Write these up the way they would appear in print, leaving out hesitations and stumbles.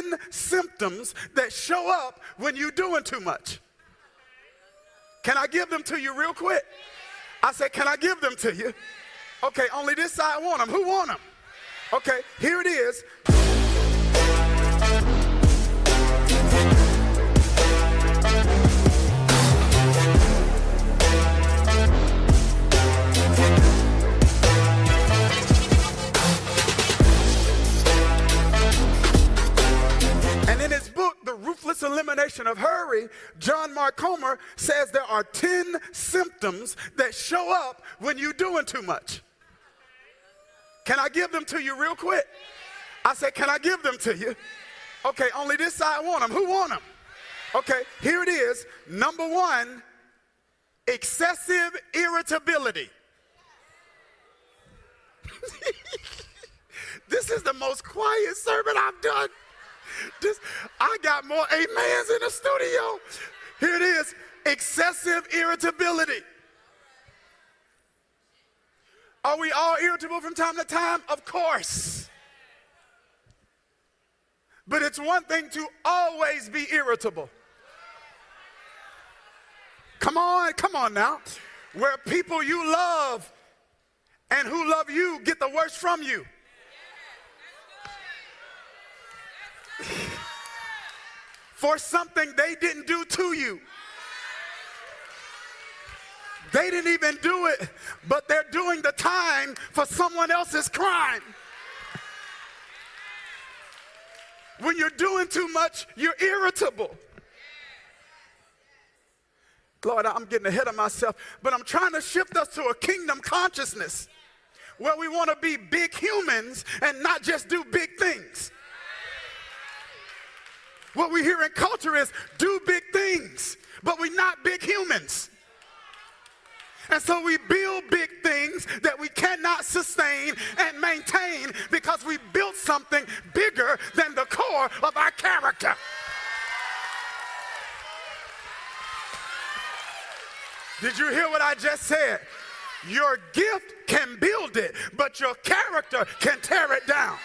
10 symptoms that show up when you're doing too much. Can I give them to you real quick? I said, can I give them to you? Okay, only this side want them. Who want them? Okay, here it is. And in his book, The Ruthless Elimination of Hurry, John Mark Comer says there are 10 symptoms that show up when you're doing too much. Can I give them to you real quick? I said, can I give them to you? Okay, only this side want them. Who want them? Okay, here it is. Number 1, excessive irritability. This is the most quiet sermon I've done. I got more amens in the studio. Here it is, excessive irritability. Are we all irritable from time to time? Of course. But it's one thing to always be irritable. Come on now. Where people you love and who love you get the worst from you. For something they didn't do to you. They didn't even do it, but they're doing the time for someone else's crime. When you're doing too much, you're irritable. Lord, I'm getting ahead of myself, but I'm trying to shift us to a kingdom consciousness where we want to be big humans and not just do big things. What we hear in culture is do big things, but we're not big humans. And so we build big things that we cannot sustain and maintain because we built something bigger than the core of our character. Did you hear what I just said? Your gift can build it, but your character can tear it down.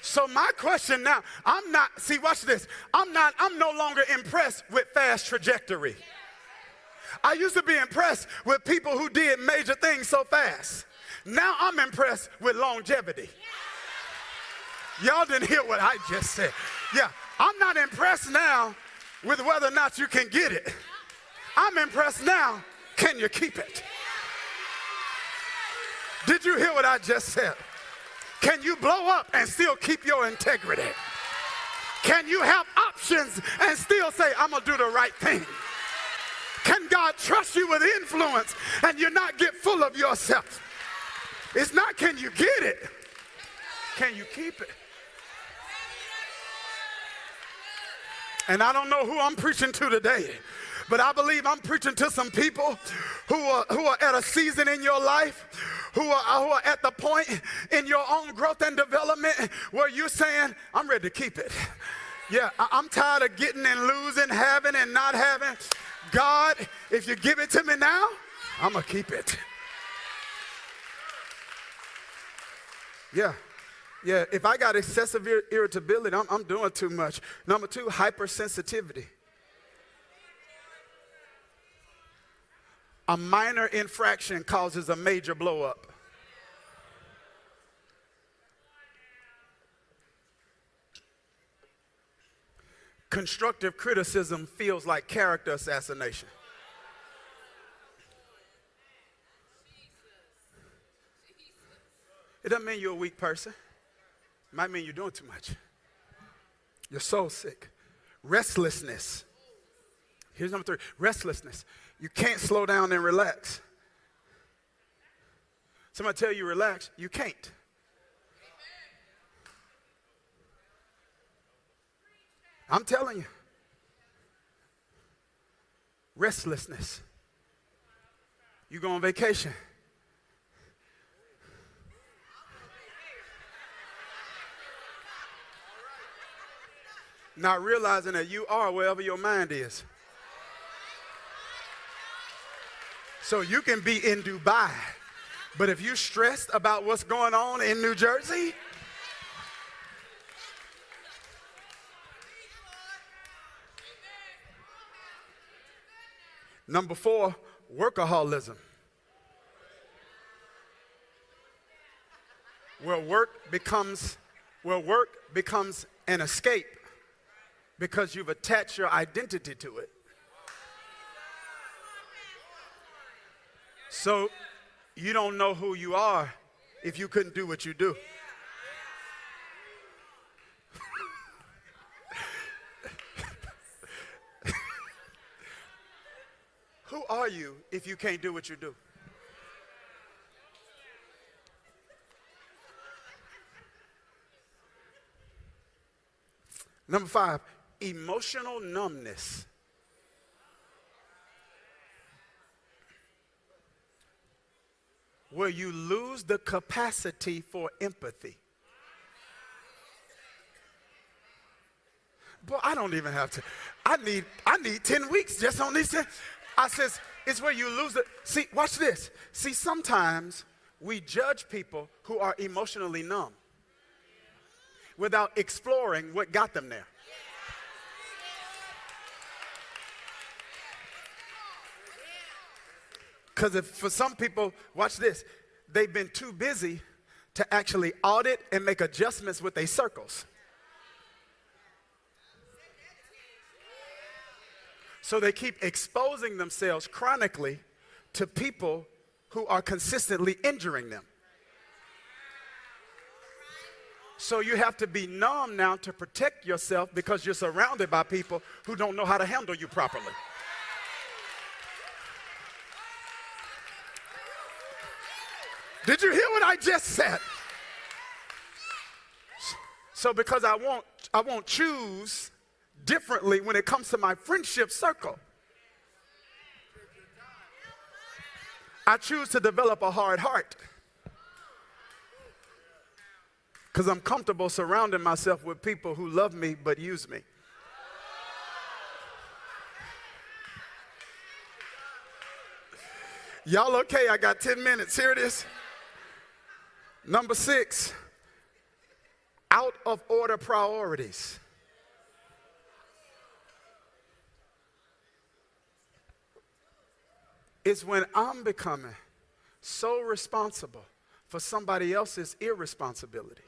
So my question now, watch this. I'm no longer impressed with fast trajectory. I used to be impressed with people who did major things so fast. Now I'm impressed with longevity. Y'all didn't hear what I just said. Yeah, I'm not impressed now with whether or not you can get it. I'm impressed now, can you keep it? Did you hear what I just said? Can you blow up and still keep your integrity? Can you have options and still say, I'm going to do the right thing? Can God trust you with influence and you not get full of yourself? It's not can you get it, can you keep it? And I don't know who I'm preaching to today, but I believe I'm preaching to some people who are at a season in your life, who are at the point in your own growth and development where you're saying, I'm ready to keep it. Yeah, I'm tired of getting and losing, having and not having. God, if you give it to me now, I'm going to keep it. Yeah, if I got excessive irritability, I'm doing too much. Number 2, hypersensitivity. A minor infraction causes a major blow up. Constructive criticism feels like character assassination. It doesn't mean you're a weak person. It might mean you're doing too much. You're soul sick. Restlessness. Here's number 3, restlessness. You can't slow down and relax. Somebody tell you relax, you can't. I'm telling you. Restlessness. You go on vacation. Not realizing that you are wherever your mind is. So you can be in Dubai, but if you're stressed about what's going on in New Jersey, number 4, workaholism. Where work becomes an escape because you've attached your identity to it. So you don't know who you are if you couldn't do what you do. Who are you if you can't do what you do? Number 5, emotional numbness. Where you lose the capacity for empathy. Boy, I don't even have to. I need 10 weeks just on these 10. I says, it's where you lose it. See, watch this. See, sometimes we judge people who are emotionally numb without exploring what got them there. Because if for some people, watch this, they've been too busy to actually audit and make adjustments with their circles. So they keep exposing themselves chronically to people who are consistently injuring them. So you have to be numb now to protect yourself because you're surrounded by people who don't know how to handle you properly. Did you hear what I just said? So because I won't choose differently when it comes to my friendship circle. I choose to develop a hard heart because I'm comfortable surrounding myself with people who love me but use me. Y'all okay? I got 10 minutes. Here it is. Number 6, out of order priorities. It's when I'm becoming so responsible for somebody else's irresponsibility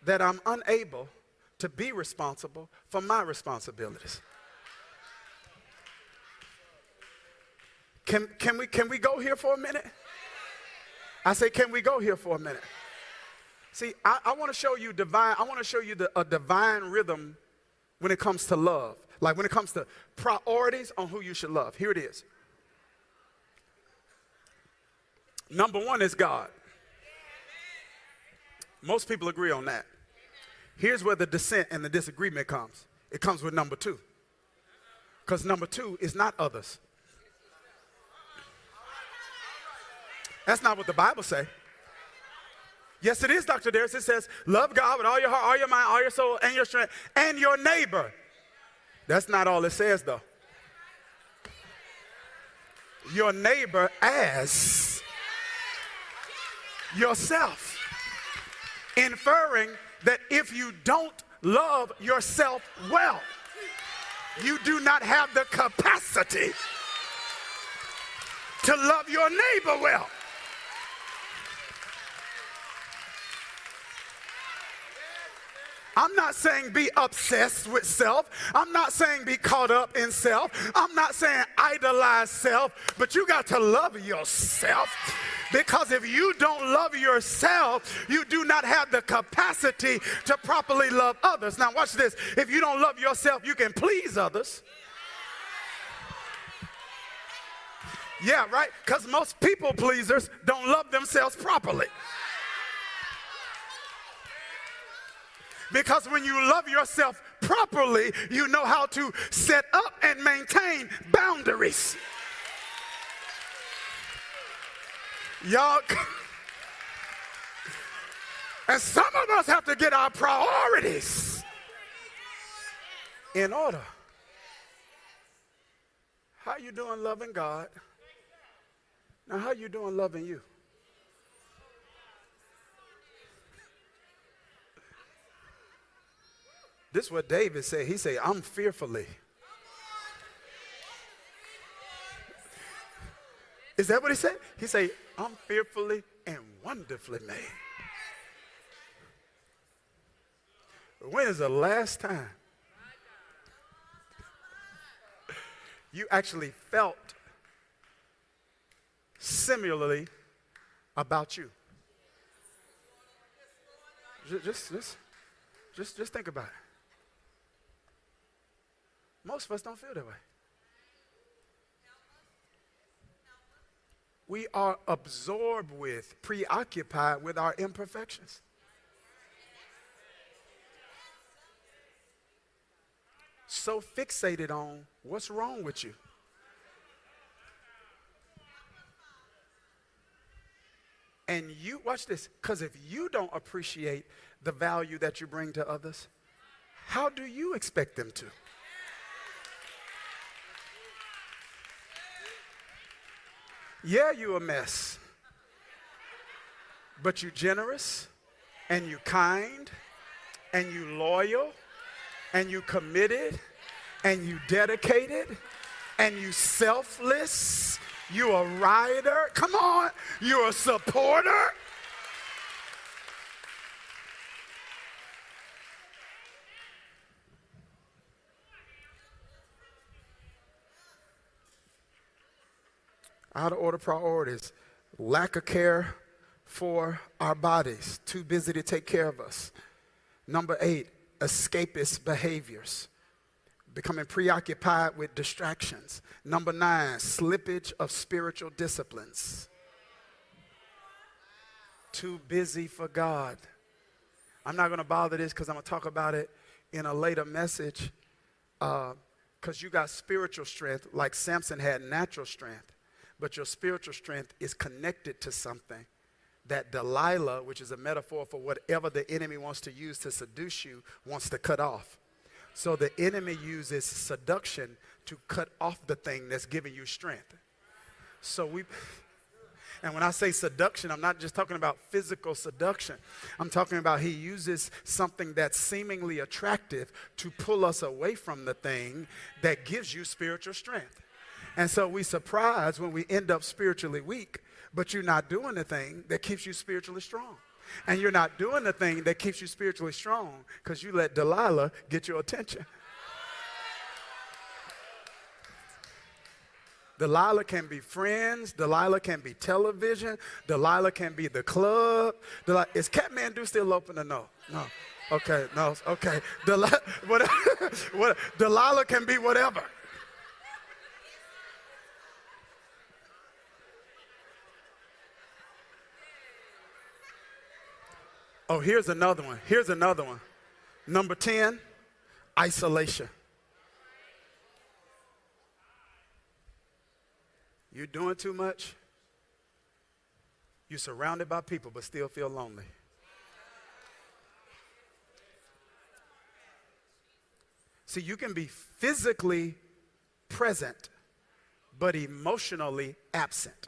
that I'm unable to be responsible for my responsibilities. Can we go here for a minute? I say, can we go here for a minute? See, I want to show you a divine rhythm when it comes to love. Like when it comes to priorities on who you should love. Here it is. Number 1 is God. Most people agree on that. Here's where the dissent and the disagreement comes. It comes with number 2. Because number 2 is not others. That's not what the Bible says. Yes, it is, Dr. Darius. It says, love God with all your heart, all your mind, all your soul, and your strength, and your neighbor. That's not all it says, though. Your neighbor as yourself. Inferring that if you don't love yourself well, you do not have the capacity to love your neighbor well. I'm not saying be obsessed with self. I'm not saying be caught up in self. I'm not saying idolize self, but you got to love yourself. Because if you don't love yourself, you do not have the capacity to properly love others. Now watch this. If you don't love yourself, you can please others. Yeah, right? Because most people pleasers don't love themselves properly. Because when you love yourself properly, you know how to set up and maintain boundaries. Y'all, and some of us have to get our priorities in order. How you doing loving God Now, how you doing loving you? This is what David said. He said, I'm fearfully. Is that what he said? He said, I'm fearfully and wonderfully made. When is the last time you actually felt similarly about you? Just think about it. Most of us don't feel that way. We are absorbed with, preoccupied with our imperfections. So fixated on what's wrong with you. And you, watch this, because if you don't appreciate the value that you bring to others, how do you expect them to? Yeah, you a mess, but you generous, and you kind, and you loyal, and you committed, and you dedicated, and you selfless. You a rider. Come on, you're a supporter. Out of order priorities. Lack of care for our bodies. Too busy to take care of us. Number 8, escapist behaviors. Becoming preoccupied with distractions. Number 9, slippage of spiritual disciplines. Too busy for God. I'm not going to bother this because I'm going to talk about it in a later message. Because you got spiritual strength like Samson had natural strength. But your spiritual strength is connected to something that Delilah, which is a metaphor for whatever the enemy wants to use to seduce you, wants to cut off. So the enemy uses seduction to cut off the thing that's giving you strength. And when I say seduction, I'm not just talking about physical seduction. I'm talking about he uses something that's seemingly attractive to pull us away from the thing that gives you spiritual strength. And so we surprised when we end up spiritually weak, but you're not doing the thing that keeps you spiritually strong. And you're not doing the thing that keeps you spiritually strong because you let Delilah get your attention. Delilah can be friends. Delilah can be television. Delilah can be the club. Is Kathmandu still open or no? No. Okay, no. Okay. Delilah can be whatever. Oh, here's another one. Here's another one. Number 10, isolation. You're doing too much. You're surrounded by people but still feel lonely. See, you can be physically present but emotionally absent.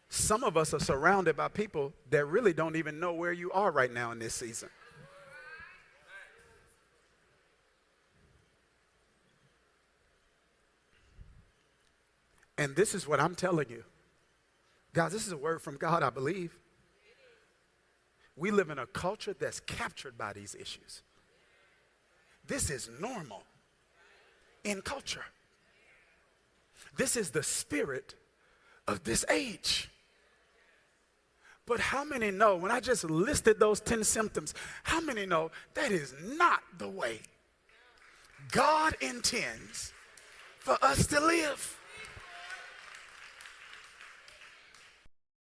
Some of us are surrounded by people that really don't even know where you are right now in this season. And this is what I'm telling you. Guys, this is a word from God, I believe. We live in a culture that's captured by these issues. This is normal in culture. This is the spirit of this age. But how many know, when I just listed those 10 symptoms, how many know that is not the way God intends for us to live?